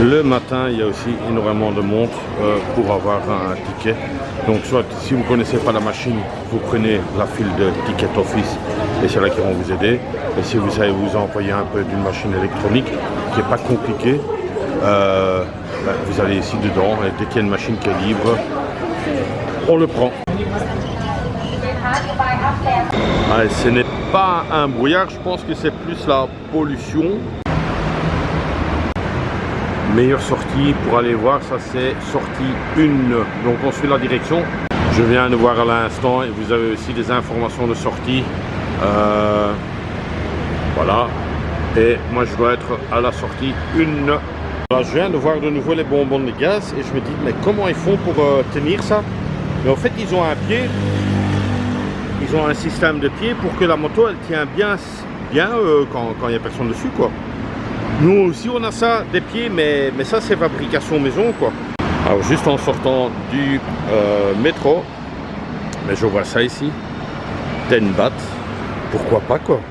Le matin, il y a aussi énormément de monde pour avoir un ticket. Donc soit si vous ne connaissez pas la machine, vous prenez la file de Ticket Office et c'est là qui vont vous aider. Et si vous savez vous envoyer un peu d'une machine électronique qui n'est pas compliquée, vous allez ici dedans et dès qu'il y a une machine qui est libre, on le prend. Allez, ce n'est pas un brouillard, je pense que c'est plus la pollution. Meilleure sortie pour aller voir, ça c'est sortie 1. Donc on suit la direction. Je viens de voir à l'instant et vous avez aussi des informations de sortie. Voilà. Et moi je dois être à la sortie 1. Là, je viens de voir de nouveau les bonbons de gaz et je me dis mais comment ils font pour tenir ça? Mais en fait ils ont un pied. Ils ont un système de pied pour que la moto elle tient bien quand il n'y a personne dessus quoi. Nous aussi on a ça des pieds mais ça c'est fabrication maison quoi. Alors juste en sortant du métro, mais je vois ça ici, 10 bahts, pourquoi pas quoi.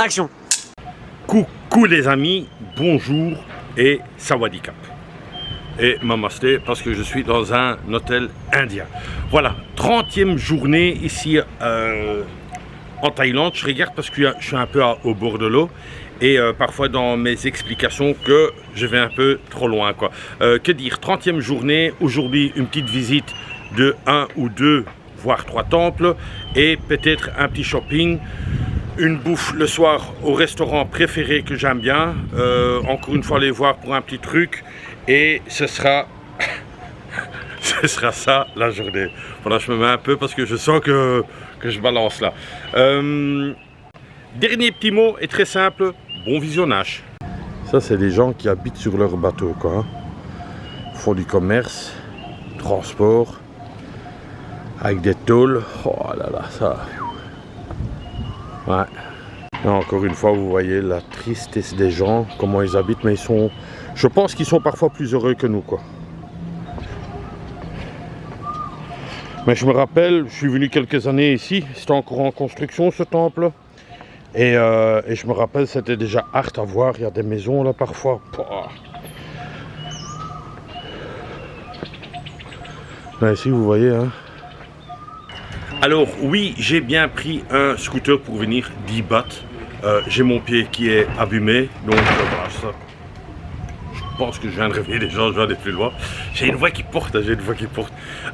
Action. Coucou les amis, bonjour et sawadikap. Et mamasté parce que je suis dans un hôtel indien. Voilà, 30e journée ici en Thaïlande. Je regarde parce que je suis un peu au bord de l'eau. Et parfois dans mes explications que je vais un peu trop loin quoi. Que dire, 30e journée, aujourd'hui une petite visite de 1 ou 2 voire 3 temples. Et peut-être un petit shopping. Une bouffe le soir au restaurant préféré que j'aime bien. Encore une fois aller voir pour un petit truc. Et ce sera ça la journée. Voilà, je me mets un peu parce que je sens que je balance là. Dernier petit mot est très simple. Bon visionnage. Ça c'est des gens qui habitent sur leur bateau quoi. Hein. Font du commerce, transport, avec des tôles. Oh là là, ça... Ouais. Et encore une fois, vous voyez la tristesse des gens, comment ils habitent, mais ils sont... Je pense qu'ils sont parfois plus heureux que nous, quoi. Mais je me rappelle, je suis venu quelques années ici, c'était encore en construction ce temple. Et je me rappelle, c'était déjà hard à voir, il y a des maisons là parfois. Là, ici, vous voyez, hein. Alors oui, j'ai bien pris un scooter pour venir 10 bahts. J'ai mon pied qui est abîmé, donc voilà, ça, je pense que je viens de réveiller les gens, je vais aller plus loin. J'ai une voix qui porte,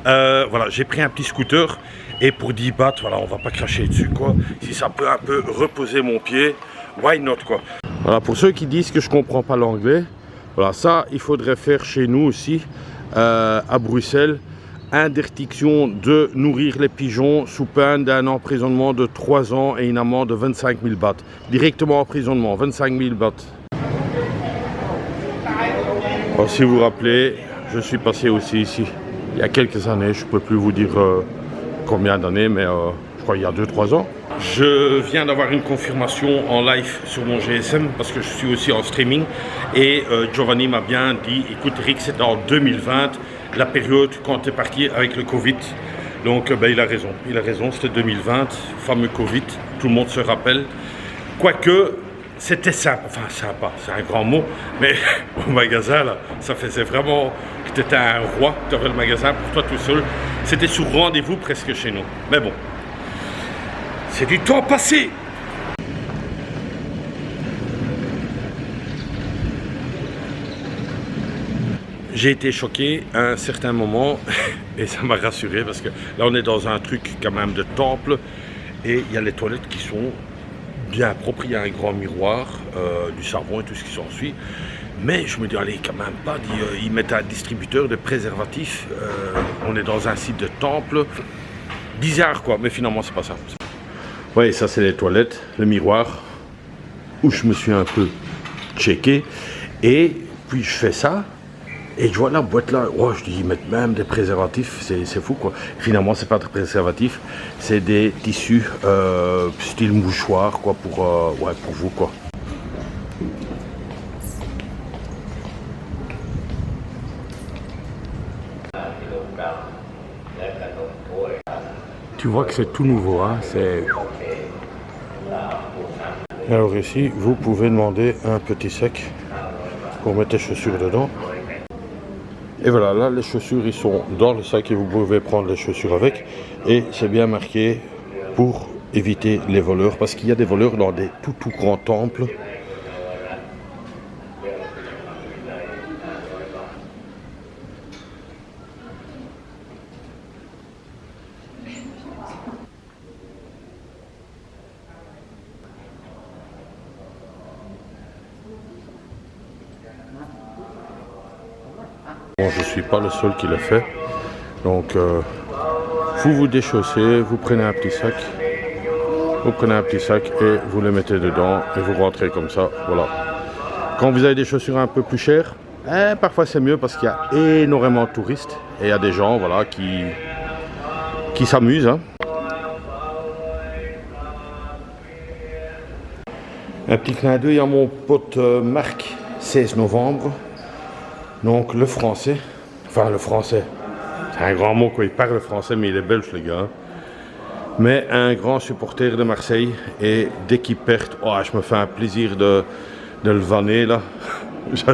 voilà, j'ai pris un petit scooter et pour 10 bahts, voilà, on va pas cracher dessus quoi. Si ça peut un peu reposer mon pied, why not quoi. Voilà, pour ceux qui disent que je comprends pas l'anglais, voilà, ça il faudrait faire chez nous aussi, à Bruxelles. Interdiction de nourrir les pigeons sous peine d'un emprisonnement de 3 ans et une amende de 25 000 bahts. Directement emprisonnement, 25 000 bahts. Alors, si vous vous rappelez, je suis passé aussi ici il y a quelques années, je ne peux plus vous dire combien d'années, mais je crois il y a 2-3 ans. Je viens d'avoir une confirmation en live sur mon GSM parce que je suis aussi en streaming et Giovanni m'a bien dit, écoute Eric, c'est en 2020, la période quand tu es parti avec le Covid. Donc il a raison, c'était 2020, fameux Covid, tout le monde se rappelle. Quoique, c'était sympa, enfin sympa, c'est un grand mot, mais au magasin là, ça faisait vraiment que tu étais un roi, tu avais le magasin pour toi tout seul. C'était sur rendez-vous presque chez nous, mais bon. C'est du temps passé. J'ai été choqué à un certain moment et ça m'a rassuré parce que là on est dans un truc quand même de temple et il y a les toilettes qui sont bien propre, il y a un grand miroir, du savon et tout ce qui s'ensuit. Mais je me dis, allez, quand même pas, ils mettent un distributeur de préservatifs, on est dans un site de temple, bizarre quoi, mais finalement c'est pas ça. Oui, ça c'est les toilettes, le miroir, où je me suis un peu checké, et puis je fais ça, et je vois la boîte là, oh, je dis, ils mettent même des préservatifs, c'est fou quoi. Finalement c'est pas des préservatifs, c'est des tissus style mouchoir quoi, pour vous quoi. Tu vois que c'est tout nouveau, hein, c'est... Alors ici, vous pouvez demander un petit sac pour mettre les chaussures dedans. Et voilà, là les chaussures ils sont dans le sac et vous pouvez prendre les chaussures avec. Et c'est bien marqué pour éviter les voleurs, parce qu'il y a des voleurs dans des tout grands temples. Bon, je ne suis pas le seul qui le fait, donc vous vous déchaussez, vous prenez un petit sac, et vous le mettez dedans et vous rentrez comme ça, voilà. Quand vous avez des chaussures un peu plus chères, parfois c'est mieux parce qu'il y a énormément de touristes et il y a des gens voilà, qui s'amusent. Hein. Un petit clin d'œil à mon pote Marc, 16 novembre. Donc le français, enfin le français, c'est un grand mot quoi, il parle français mais il est belge les gars. Mais un grand supporter de Marseille et dès qu'il perd, oh, je me fais un plaisir de le vanner là,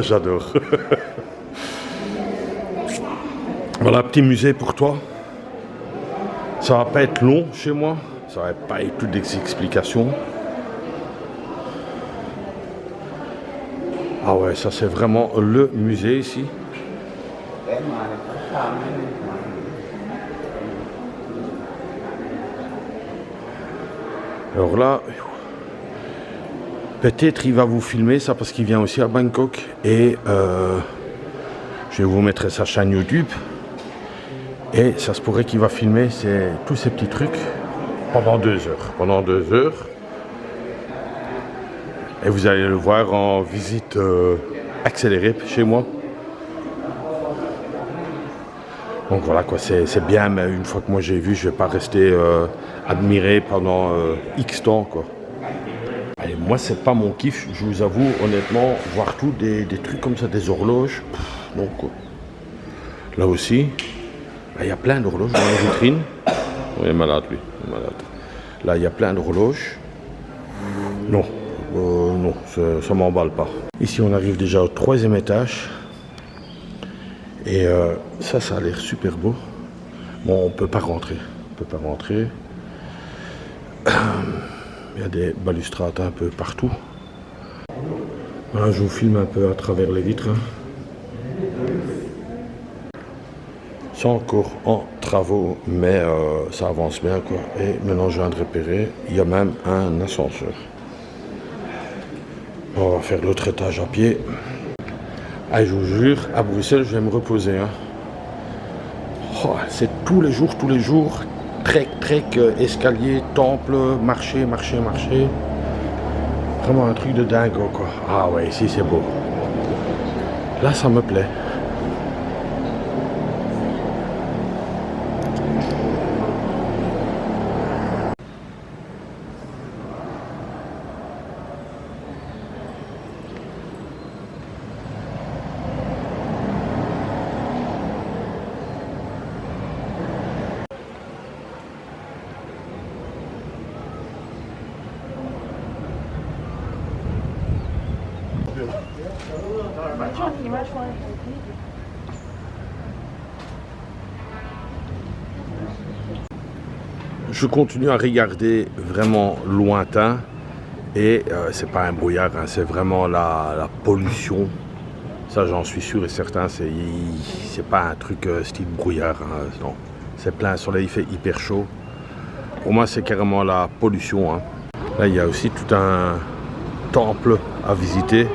j'adore. Voilà, petit musée pour toi. Ça va pas être long chez moi, ça va pas être toutes des explications. Ah ouais, ça c'est vraiment le musée ici. Alors là, peut-être il va vous filmer ça parce qu'il vient aussi à Bangkok. Et je vais vous mettre sa chaîne YouTube. Et ça se pourrait qu'il va filmer tous ces petits trucs pendant 2 heures. Pendant 2 heures. Et vous allez le voir en visite accélérée chez moi. Donc voilà quoi, c'est bien, mais une fois que moi j'ai vu, je vais pas rester admiré pendant X temps quoi. Allez, moi c'est pas mon kiff, je vous avoue honnêtement, voir tout des trucs comme ça, des horloges, non quoi. Là aussi, il y a plein d'horloges dans la vitrine. Il est malade lui, il est malade. Là il y a plein d'horloges. Non. Non, ça m'emballe pas. Ici, on arrive déjà au 3e étage. Et ça a l'air super beau. Bon, on peut pas rentrer. Il y a des balustrades un peu partout. Voilà, je vous filme un peu à travers les vitres. C'est encore en travaux, mais ça avance bien quoi. Et maintenant, je viens de repérer, il y a même un ascenseur. On va faire l'autre étage à pied. Ah, je vous jure, à Bruxelles, je vais me reposer. Hein. Oh, c'est tous les jours, trek, escalier, temple, marché. Vraiment un truc de dingue, quoi. Ah ouais, ici c'est beau. Là, ça me plaît. Je continue à regarder vraiment lointain et c'est pas un brouillard, hein, c'est vraiment la pollution. Ça j'en suis sûr et certain, c'est pas un truc style brouillard, hein, non. C'est plein soleil, il fait hyper chaud. Pour moi c'est carrément la pollution. Hein. Là, il y a aussi tout un temple à visiter.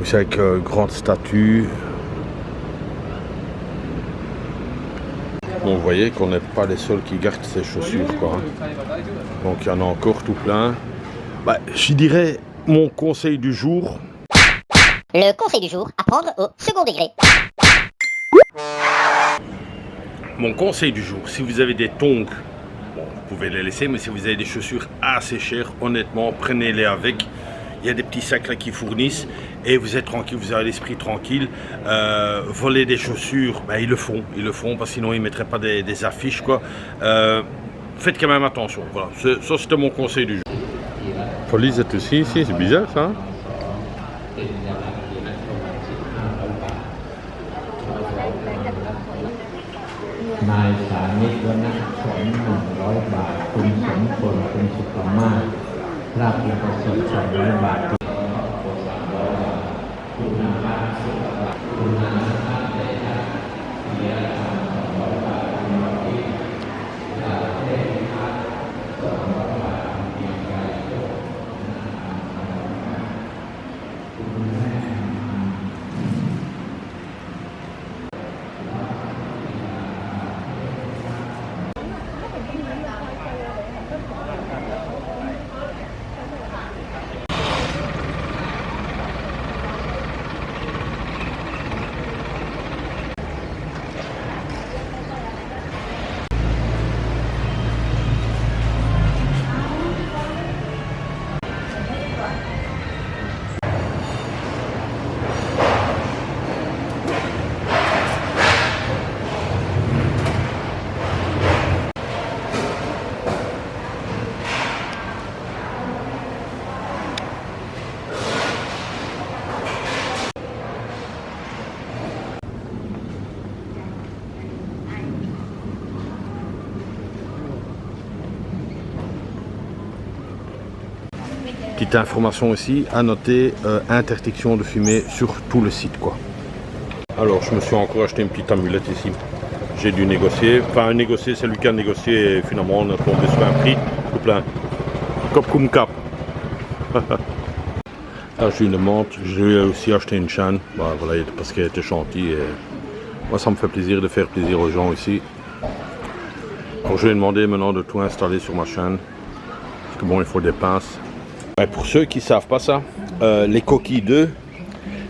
Aussi avec grande statue. Bon, vous voyez qu'on n'est pas les seuls qui gardent ces chaussures, quoi. Donc il y en a encore tout plein. Bah, je dirais mon conseil du jour. Le conseil du jour, apprendre au second degré. Mon conseil du jour, si vous avez des tongs, bon, vous pouvez les laisser, mais si vous avez des chaussures assez chères, honnêtement, prenez-les avec. Il y a des petits sacs là qui fournissent et vous êtes tranquille, vous avez l'esprit tranquille. Voler des chaussures, ben, ils le font parce que sinon ils ne mettraient pas des affiches, quoi. Faites quand même attention, voilà. Ça c'était mon conseil du jour. Police est aussi ici, c'est bizarre ça, hein? Petite information aussi, à noter, interdiction de fumer sur tout le site, quoi. Alors je me suis encore acheté une petite amulette ici. J'ai dû négocier, enfin négocier, c'est lui qui a négocié et finalement on a tombé sur un prix tout plein. Cop cum cap. Là j'ai une montre, j'ai aussi acheté une chaîne, bah, voilà, parce qu'elle était gentille et moi ça me fait plaisir de faire plaisir aux gens ici. Donc je vais demander maintenant de tout installer sur ma chaîne, parce que bon il faut des pinces. Pour ceux qui ne savent pas ça, les coquilles d'œufs,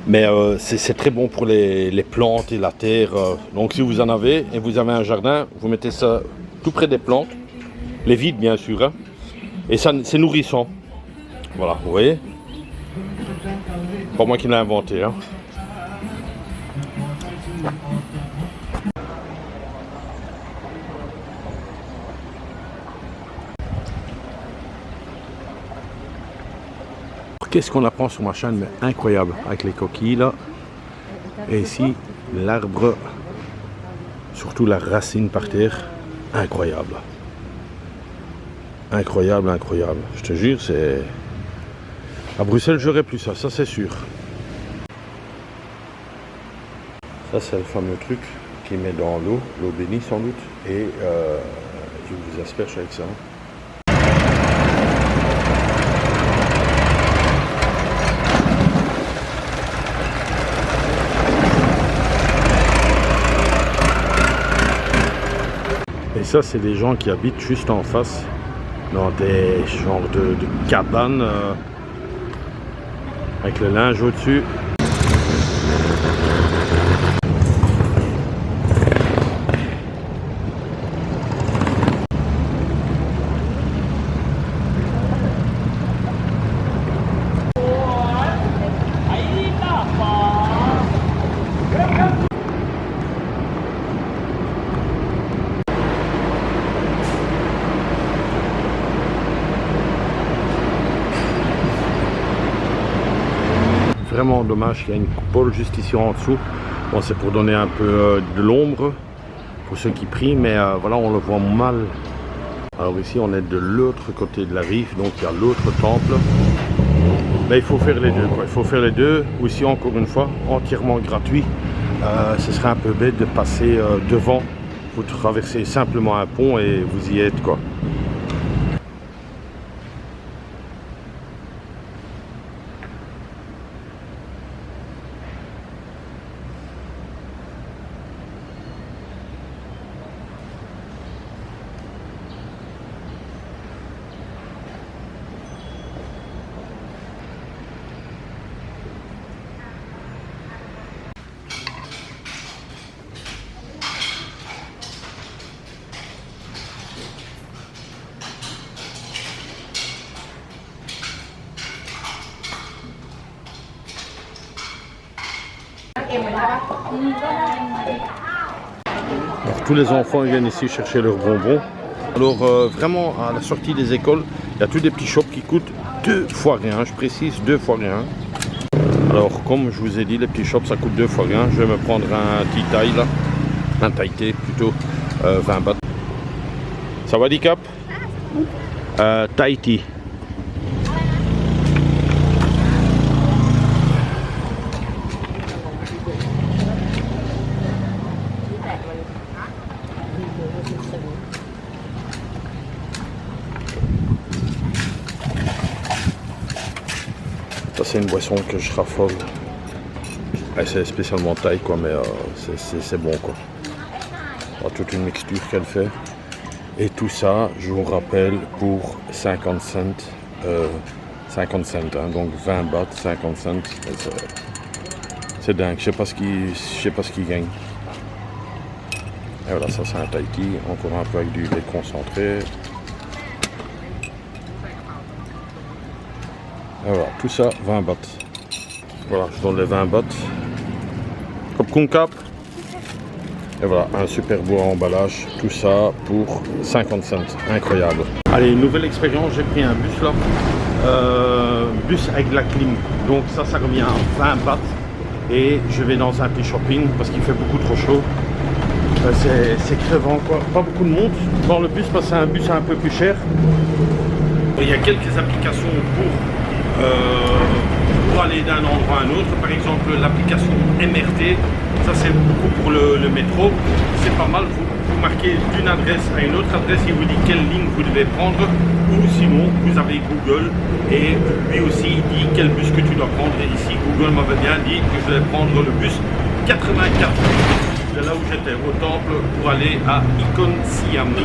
mais c'est très bon pour les plantes et la terre. Donc si vous en avez et vous avez un jardin, vous mettez ça tout près des plantes, les vides bien sûr, hein, et ça c'est nourrissant. Voilà, vous voyez. Pas moi qui l'ai inventé. Hein. Qu'est-ce qu'on apprend sur ma chaîne, mais incroyable, avec les coquilles là. Et ici, l'arbre, surtout la racine par terre, incroyable. Incroyable, incroyable. Je te jure, c'est... À Bruxelles, j'aurais plus ça, ça c'est sûr. Ça c'est le fameux truc qu'il met dans l'eau bénie sans doute, et il vous asperge avec ça. Et ça, c'est des gens qui habitent juste en face, dans des genres de cabanes, avec le linge au-dessus. Vraiment dommage qu'il y ait une coupole juste ici en dessous. Bon, c'est pour donner un peu de l'ombre pour ceux qui prient, mais voilà, on le voit mal. Alors ici on est de l'autre côté de la rive, donc il y a l'autre temple. Mais il faut faire les deux, quoi. Il faut faire les deux. Aussi, encore une fois, entièrement gratuit. Ce serait un peu bête de passer devant. Vous traversez simplement un pont et vous y êtes, quoi. Alors, tous les enfants ils viennent ici chercher leurs bonbons. Alors vraiment à la sortie des écoles, il y a tous des petits shops qui coûtent 2 fois rien, je précise 2 fois rien. Alors comme je vous ai dit, les petits shops ça coûte 2 fois rien. Je vais me prendre un tea taille là, un Thai thé plutôt, 20 bahts. Ça va Dicap? Thai tea. Ça c'est une boisson que je raffole. C'est spécialement Thaï quoi, mais c'est bon quoi. Alors, toute une mixture qu'elle fait. Et tout ça, je vous rappelle, pour 50 cents. 50 cents, hein, donc 20 bahts, 50 cents. C'est dingue, je sais pas ce qu'il gagne. Et voilà, ça c'est un Thai tea, encore un peu avec du lait concentré. Et voilà, tout ça 20 bahts. Voilà, je donne les 20 bahts. Comme Kunkap. Et voilà, un super beau emballage. Tout ça pour 50 cents. Incroyable. Allez, une nouvelle expérience. J'ai pris un bus là. Bus avec la clim. Donc ça revient à 20 bahts. Et je vais dans un petit shopping parce qu'il fait beaucoup trop chaud. C'est crevant quoi. Pas beaucoup de monde dans le bus parce que c'est un bus un peu plus cher. Il y a quelques applications pour aller d'un endroit à un autre. Par exemple l'application MRT, ça c'est beaucoup pour le métro. C'est pas mal, vous marquez d'une adresse à une autre adresse, il vous dit quelle ligne vous devez prendre, ou sinon vous avez Google et lui aussi il dit quel bus que tu dois prendre. Et ici Google m'avait bien dit que je devais prendre le bus 84. C'est là où j'étais, au temple, pour aller à Icon Siam.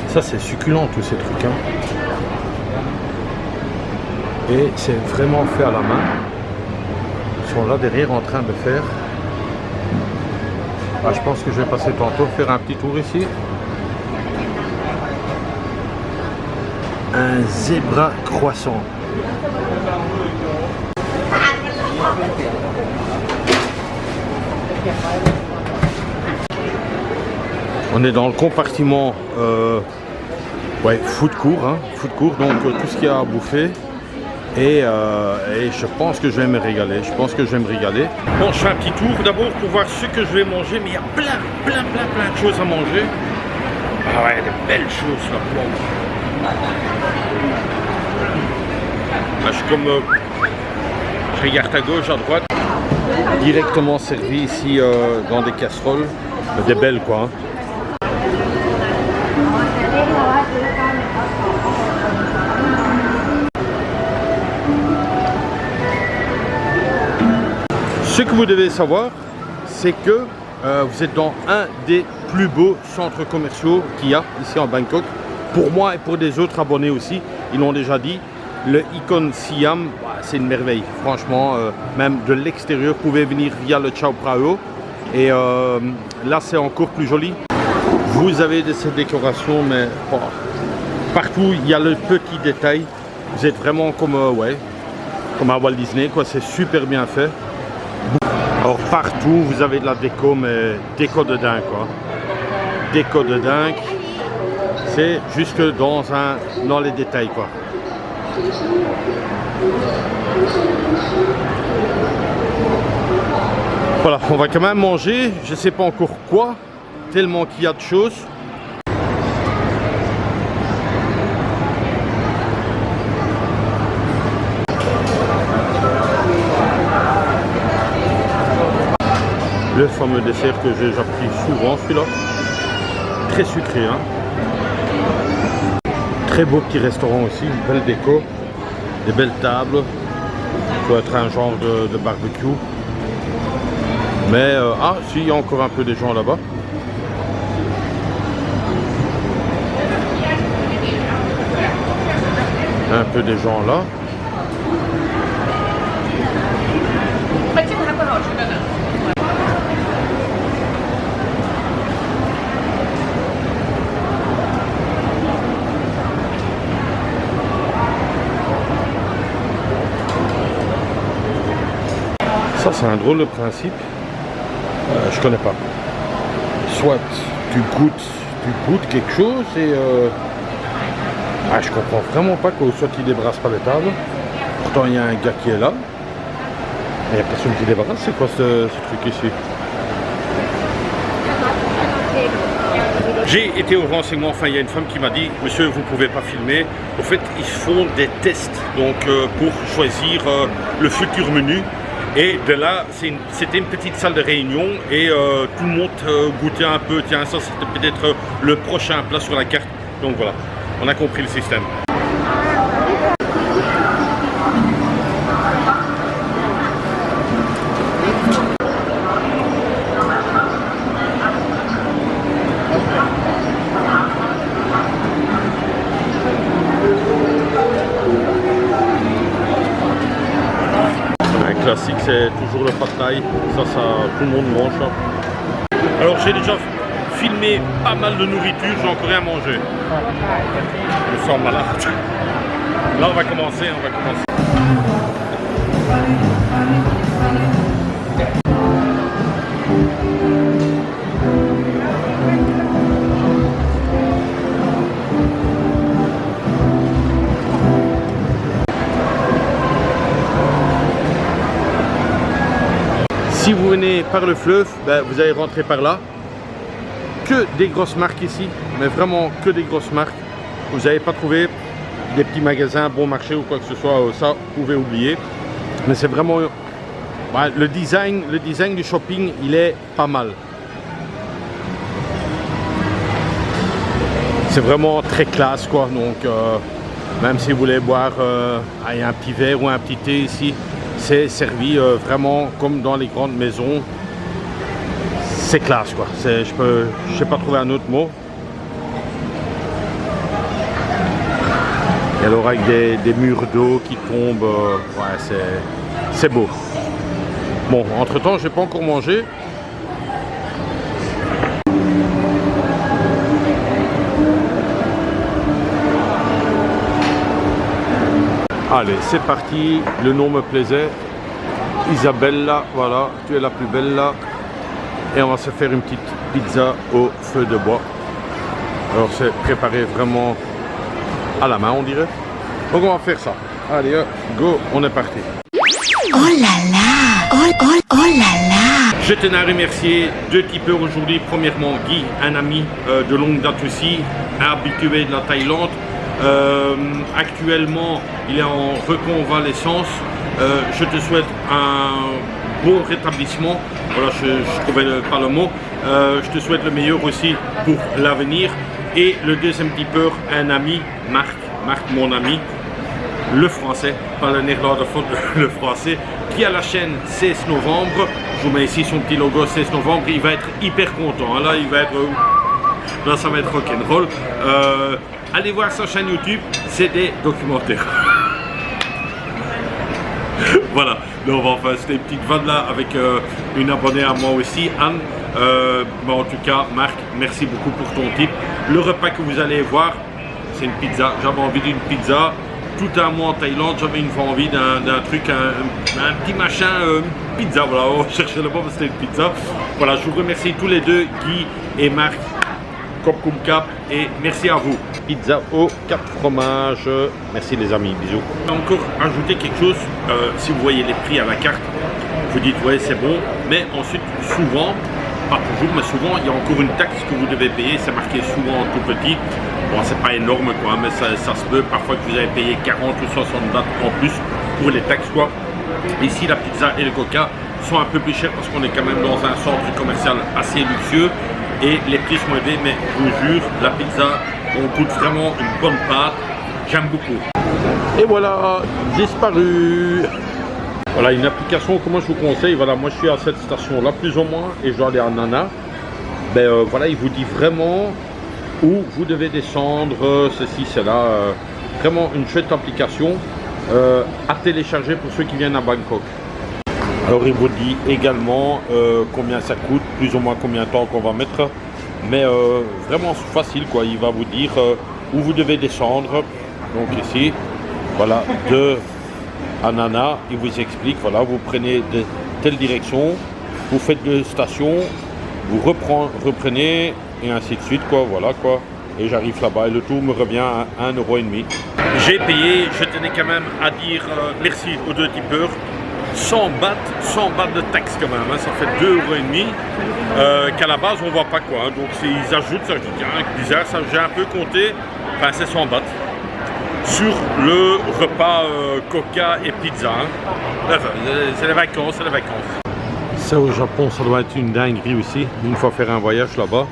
Ça c'est succulent tous ces trucs hein. Et c'est vraiment fait à la main. Ils sont là derrière en train de faire. Ah, je pense que je vais passer tantôt faire un petit tour ici. Un zébra croissant. On est dans le compartiment food court, hein, donc tout ce qu'il y a à bouffer. Et je pense que je vais me régaler. Bon, je fais un petit tour d'abord pour voir ce que je vais manger, mais il y a plein de choses à manger. Ah ouais, des belles choses là. Bon. Là, je suis comme je regarde à gauche, à droite, directement servi ici dans des casseroles, des belles quoi. Hein. Ce que vous devez savoir, c'est que vous êtes dans un des plus beaux centres commerciaux qu'il y a ici en Bangkok. Pour moi et pour des autres abonnés aussi, ils l'ont déjà dit, le Icon Siam, c'est une merveille. Franchement, même de l'extérieur, vous pouvez venir via le Chao Phraya. Et là, c'est encore plus joli. Vous avez ces décorations, mais partout, il y a le petit détail. Vous êtes vraiment comme à Walt Disney, quoi. C'est super bien fait. Alors partout vous avez de la déco, mais déco de dingue quoi. Déco de dingue. C'est jusque dans les détails quoi. Voilà, on va quand même manger. Je sais pas encore quoi, tellement qu'il y a de choses. Le fameux dessert que j'ai déjà pris souvent, celui-là. Très sucré, hein. Très beau petit restaurant aussi, une belle déco, des belles tables. Ça doit être un genre de barbecue. Mais, si, il y a encore un peu des gens là-bas. Un peu des gens là. Ça c'est un drôle de principe. Je connais pas. Soit tu goûtes quelque chose et je comprends vraiment pas que soit il débarrasse pas les tables. Pourtant il y a un gars qui est là. Il n'y a personne qui débarrasse. C'est quoi ce truc ici? J'ai été au renseignement, enfin il y a une femme qui m'a dit « Monsieur, vous ne pouvez pas filmer ». En fait, ils font des tests donc, pour choisir le futur menu. Et de là, c'était une petite salle de réunion et tout le monde goûtait un peu. Tiens, ça c'était peut-être le prochain plat sur la carte. Donc voilà, on a compris le système. Classique, c'est toujours le pad thai, ça tout le monde mange ça. Alors j'ai déjà filmé pas mal de nourriture, j'ai encore rien mangé. Je me sens malade. Là on va commencer. Si vous venez par le fleuve, vous allez rentrer par là. Que des grosses marques ici, mais vraiment que des grosses marques. Vous n'allez pas trouvé des petits magasins, bon marché ou quoi que ce soit, ça vous pouvez oublier. Mais c'est vraiment... le design du shopping, il est pas mal. C'est vraiment très classe quoi, donc même si vous voulez boire un petit verre ou un petit thé ici, c'est servi vraiment comme dans les grandes maisons. C'est classe quoi. Je sais pas trouver un autre mot. Et alors avec des murs d'eau qui tombent, c'est beau. Bon, entre temps, j'ai pas encore mangé. Allez, c'est parti, le nom me plaisait. Isabella, voilà, tu es la plus belle là. Et on va se faire une petite pizza au feu de bois. Alors c'est préparé vraiment à la main on dirait. Donc on va faire ça. Allez, go, on est parti. Oh là là, oh là là. Je tenais à remercier deux tipeurs aujourd'hui. Premièrement Guy, un ami de longue date aussi, habitué de la Thaïlande. Actuellement il est en reconvalescence. Je te souhaite un bon rétablissement. Voilà, je trouvais pas le mot. Je te souhaite le meilleur aussi pour l'avenir. Et le deuxième tipeur, un ami, Marc, mon ami, le français, pas le néerlandophone, le français, qui a la chaîne 16 novembre. Je vous mets ici son petit logo 16 novembre. Il va être hyper content. Là, il va être... Là, ça va être rock'n'roll. Allez voir sa chaîne YouTube, c'est des documentaires. Voilà, donc enfin c'était une petite vanne là avec une abonnée à moi aussi, Anne. En tout cas, Marc, merci beaucoup pour ton tip. Le repas que vous allez voir, c'est une pizza. J'avais envie d'une pizza. Tout un mois en Thaïlande, j'avais envie d'un truc, un petit machin, pizza. Voilà, on cherchait le mot, mais c'était une pizza. Voilà, je vous remercie tous les deux, Guy et Marc. Comme cap et merci à vous. Pizza aux 4 fromages. Merci les amis, bisous. Encore ajouter quelque chose, si vous voyez les prix à la carte, vous dites ouais c'est bon, mais ensuite souvent, pas toujours, mais souvent il y a encore une taxe que vous devez payer, c'est marqué souvent tout petit. Bon c'est pas énorme quoi, mais ça se peut parfois que vous avez payé 40 ou 60 bahts en plus pour les taxes quoi. Ici la pizza et le coca sont un peu plus chers parce qu'on est quand même dans un centre commercial assez luxueux. Et les prix sont élevés, mais je vous jure, la pizza, on goûte vraiment une bonne pâte. J'aime beaucoup. Et voilà, disparu. Voilà, une application que moi je vous conseille. Voilà, moi je suis à cette station-là, plus ou moins, et je dois aller à Nana. Voilà, il vous dit vraiment où vous devez descendre, ceci, cela. Vraiment une chouette application à télécharger pour ceux qui viennent à Bangkok. Alors il vous dit également combien ça coûte, plus ou moins combien de temps qu'on va mettre. Mais vraiment facile quoi, il va vous dire où vous devez descendre. Donc ici, voilà, de Nana, il vous explique, voilà, vous prenez telle direction, vous faites 2 stations, vous reprenez et ainsi de suite, quoi, voilà quoi. Et j'arrive là-bas et le tout me revient à 1,5 €. J'ai payé, je tenais quand même à dire merci aux 2 tipeurs. 100 bahts de taxes quand même, hein, ça fait 2,5 € qu'à la base on voit pas quoi. Hein, donc ils ajoutent, ça je dis tiens, bizarre, ça j'ai un peu compté, enfin c'est 100 bahts sur le repas coca et pizza. Hein. Enfin, c'est les vacances, c'est les vacances. Ça au Japon, ça doit être une dinguerie aussi, une fois faire un voyage là-bas.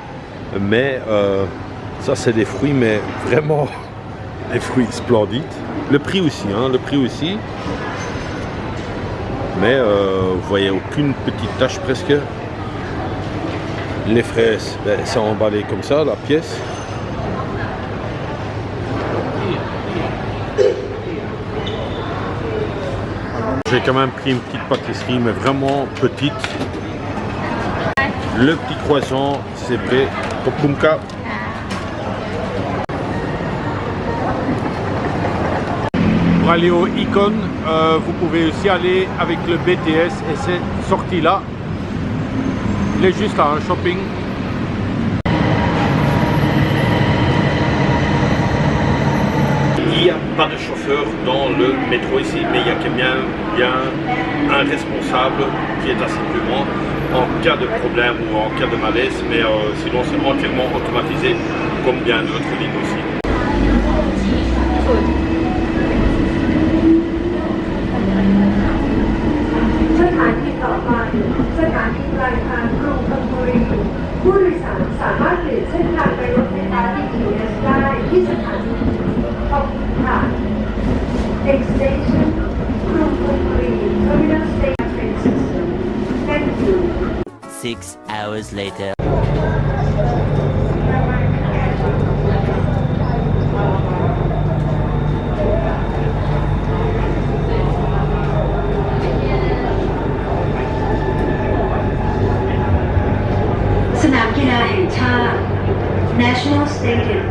Mais ça c'est des fruits, mais vraiment des fruits splendides. Le prix aussi, hein, le prix aussi. Mais vous voyez aucune petite tache presque. Les fraises, ben, c'est emballé comme ça, la pièce. J'ai quand même pris une petite pâtisserie, mais vraiment petite. Le petit croissant, c'est prêt. Kopunka. Pour aller au Icon, vous pouvez aussi aller avec le BTS et c'est sorti là. Il est juste là, un shopping. Il n'y a pas de chauffeur dans le métro ici, mais il y a bien un responsable qui est assez prudent en cas de problème ou en cas de malaise, mais sinon c'est entièrement automatisé comme bien d'autres lignes aussi. Extension Krungpungri Terminal Station Train System. Thank you. 6 hours later. National Stadium.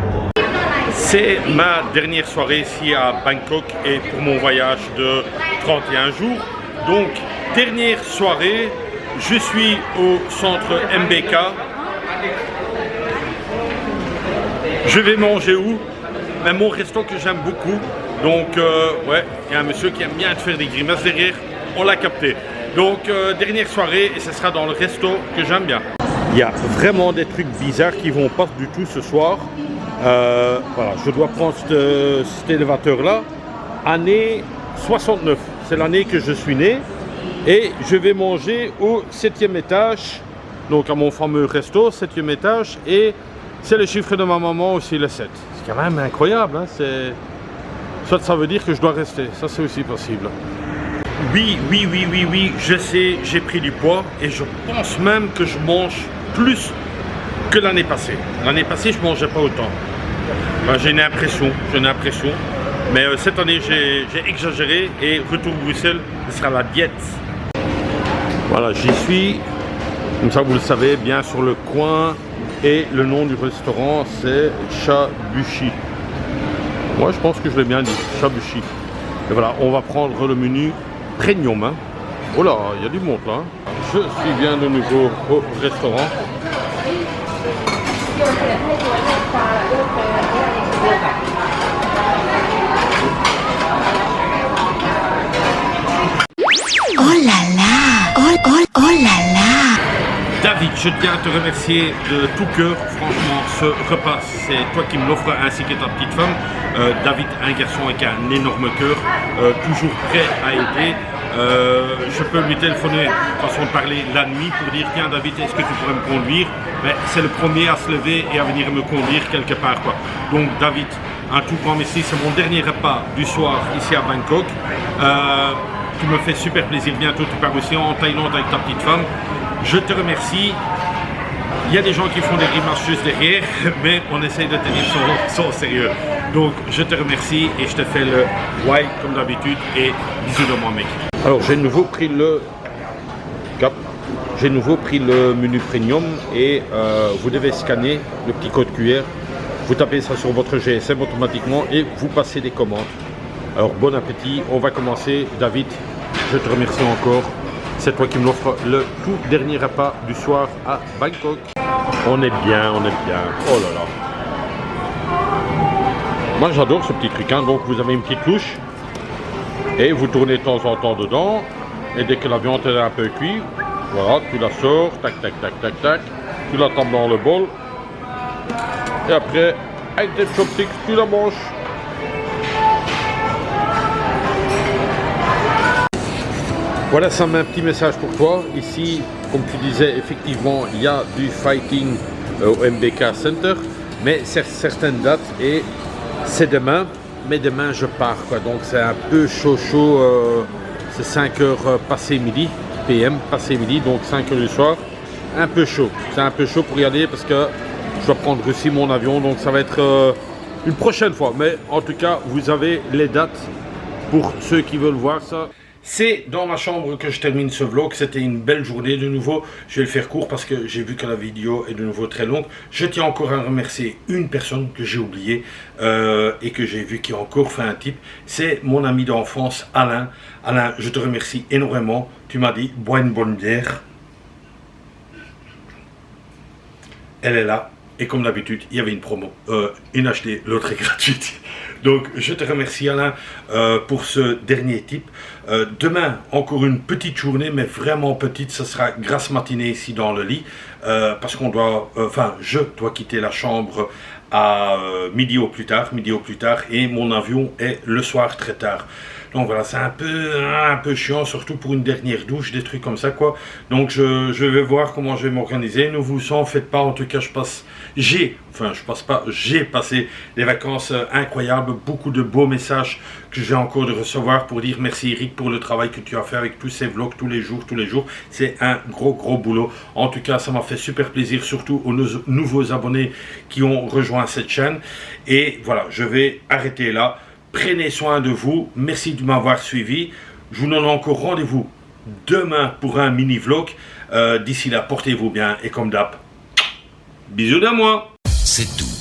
C'est ma dernière soirée ici à Bangkok et pour mon voyage de 31 jours. Donc, dernière soirée, je suis au centre MBK. Je vais manger où? Mais mon resto que j'aime beaucoup. Donc, ouais, il y a un monsieur qui aime bien te faire des grimaces derrière. On l'a capté. Donc, dernière soirée et ce sera dans le resto que j'aime bien. Il y a vraiment des trucs bizarres qui vont pas du tout ce soir. Voilà, je dois prendre cet élévateur-là. Année 69, c'est l'année que je suis né. Et je vais manger au 7e étage, donc à mon fameux resto, 7e étage. Et c'est le chiffre de ma maman aussi, le 7. C'est quand même incroyable. Hein, soit ça veut dire que je dois rester, ça c'est aussi possible. Oui, je sais, j'ai pris du poids et je pense même que je mange plus que l'année passée. L'année passée, je ne mangeais pas autant. Ben, j'ai une impression. Mais cette année, j'ai exagéré et retour Bruxelles, ce sera la diète. Voilà, j'y suis. Comme ça, vous le savez, bien sur le coin. Et le nom du restaurant, c'est Shabushi. Moi, je pense que je l'ai bien dit, Shabushi. Et voilà, on va prendre le menu premium. Hein. Oh là, il y a du monde là. Hein. Je suis bien de nouveau au restaurant. Oh là là, oh là là. David, je tiens à te remercier de tout cœur. Franchement, ce repas, c'est toi qui me l'offres ainsi que ta petite femme. David, un garçon avec un énorme cœur, toujours prêt à aider. Je peux lui téléphoner, façon de parler, la nuit pour dire tiens David, est-ce que tu pourrais me conduire? Mais c'est le premier à se lever et à venir me conduire quelque part, quoi. Donc David, un tout grand merci, c'est mon dernier repas du soir ici à Bangkok. Tu me fais super plaisir. Bientôt tu pars aussi en Thaïlande avec ta petite femme. Je te remercie. Il y a des gens qui font des grimaces juste derrière, mais on essaye de tenir son sérieux. Donc je te remercie et je te fais le ouais comme d'habitude et bisous de moi mec. Alors j'ai de nouveau pris le menu premium et vous devez scanner le petit code QR. Vous tapez ça sur votre GSM automatiquement et vous passez des commandes. Alors bon appétit, on va commencer. David, je te remercie encore C'est toi qui me l'offres le tout dernier repas du soir à Bangkok. On est bien, on est bien. Oh là là. Moi j'adore ce petit truc, hein. Donc vous avez une petite louche et vous tournez de temps en temps dedans. Et dès que la viande est un peu cuite, voilà, tu la sors, tac, tac, tac, tac, tac. Tu la tapes dans le bol. Et après, avec tes chopsticks, tu la manges. Voilà, ça met un petit message pour toi. Ici, comme tu disais, effectivement, il y a du fighting au MBK Center. Mais c'est certaines dates et c'est demain. Mais demain, je pars, quoi. Donc, c'est un peu chaud. C'est 5 heures passé midi, PM, passé midi. Donc, 5 heures du soir. Un peu chaud. C'est un peu chaud pour y aller parce que je dois prendre aussi mon avion. Donc, ça va être une prochaine fois. Mais en tout cas, vous avez les dates pour ceux qui veulent voir ça. C'est dans ma chambre que je termine ce vlog. C'était une belle journée de nouveau. Je vais le faire court parce que j'ai vu que la vidéo est de nouveau très longue. Je tiens encore à remercier une personne que j'ai oubliée et que j'ai vu qui a encore fait un tip. C'est mon ami d'enfance, Alain. Alain, je te remercie énormément. Tu m'as dit, bois une bonne bière. Elle est là. Et comme d'habitude, il y avait une promo. Une achetée, l'autre est gratuite. Donc, je te remercie Alain pour ce dernier tip. Demain, encore une petite journée, mais vraiment petite. Ce sera grasse matinée ici dans le lit. Parce qu'on doit, je dois quitter la chambre à midi au plus tard. Et mon avion est le soir très tard. Donc voilà, c'est un peu chiant, surtout pour une dernière douche, des trucs comme ça, quoi. Donc je vais voir comment je vais m'organiser. Ne vous en faites pas, en tout cas, j'ai passé des vacances incroyables, beaucoup de beaux messages que j'ai encore de recevoir pour dire merci Eric pour le travail que tu as fait avec tous ces vlogs tous les jours. C'est un gros boulot. En tout cas, ça m'a fait super plaisir, surtout aux nouveaux abonnés qui ont rejoint cette chaîne. Et voilà, je vais arrêter là. Prenez soin de vous. Merci de m'avoir suivi. Je vous donne encore rendez-vous demain pour un mini vlog. D'ici là, portez-vous bien et comme d'hab, bisous de moi. C'est tout.